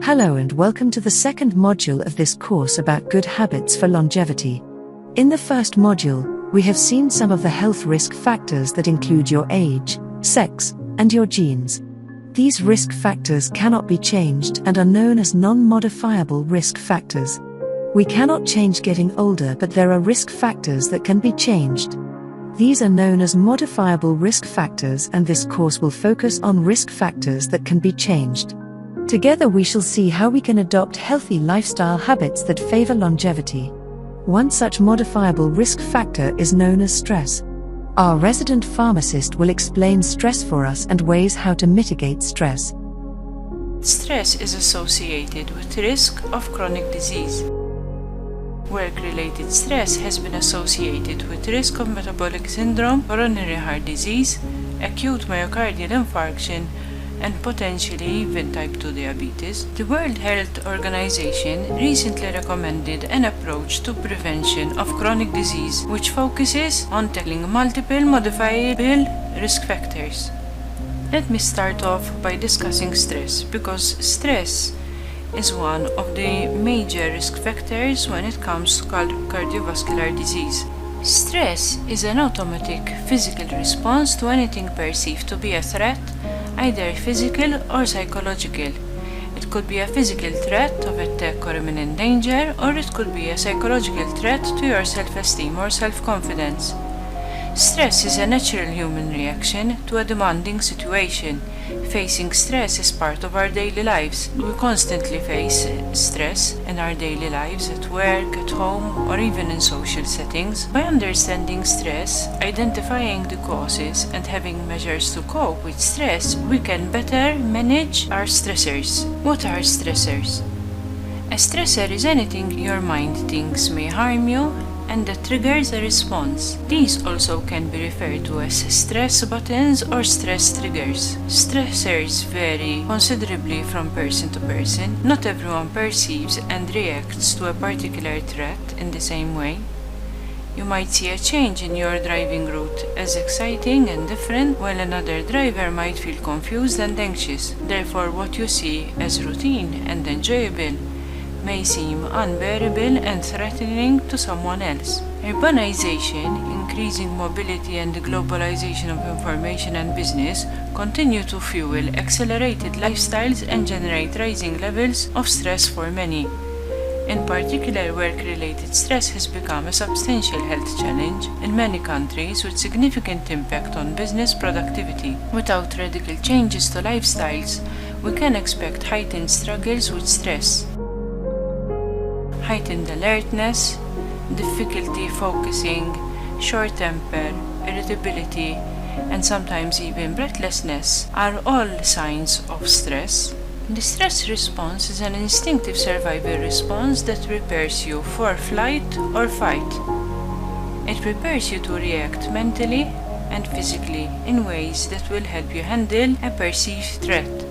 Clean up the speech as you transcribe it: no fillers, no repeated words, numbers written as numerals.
Hello and welcome to the second module of this course about good habits for longevity. In the first module, we have seen some of the health risk factors that include your age, sex, and your genes. These risk factors cannot be changed and are known as non-modifiable risk factors. We cannot change getting older, but there are risk factors that can be changed. These are known as modifiable risk factors, and this course will focus on risk factors that can be changed. Together we shall see how we can adopt healthy lifestyle habits that favor longevity. One such modifiable risk factor is known as stress. Our resident pharmacist will explain stress for us and ways how to mitigate stress. Stress is associated with risk of chronic disease. Work-related stress has been associated with risk of metabolic syndrome, coronary heart disease, acute myocardial infarction, and potentially even type 2 diabetes. The World Health Organization recently recommended an approach to prevention of chronic disease which focuses on tackling multiple modifiable risk factors. Let me start off by discussing stress, because stress is one of the major risk factors when it comes to cardiovascular disease. Stress is an automatic physical response to anything perceived to be a threat, either physical or psychological. It could be a physical threat of attack or imminent danger, or it could be a psychological threat to your self-esteem or self-confidence. Stress is a natural human reaction to a demanding situation. Facing stress is part of our daily lives. We constantly face stress in our daily lives, at work, at home, or even in social settings. By understanding stress, identifying the causes, and having measures to cope with stress, we can better manage our stressors. What are stressors? A stressor is anything your mind thinks may harm you and that triggers a response. These also can be referred to as stress buttons or stress triggers. Stressors vary considerably from person to person. Not everyone perceives and reacts to a particular threat in the same way. You might see a change in your driving route as exciting and different, while another driver might feel confused and anxious. Therefore, what you see as routine and enjoyable may seem unbearable and threatening to someone else. Urbanization, increasing mobility, and the globalization of information and business continue to fuel accelerated lifestyles and generate rising levels of stress for many. In particular, work-related stress has become a substantial health challenge in many countries, with significant impact on business productivity. Without radical changes to lifestyles, we can expect heightened struggles with stress. Heightened alertness, difficulty focusing, short temper, irritability, and sometimes even breathlessness are all signs of stress. The stress response is an instinctive survival response that prepares you for flight or fight. It prepares you to react mentally and physically in ways that will help you handle a perceived threat.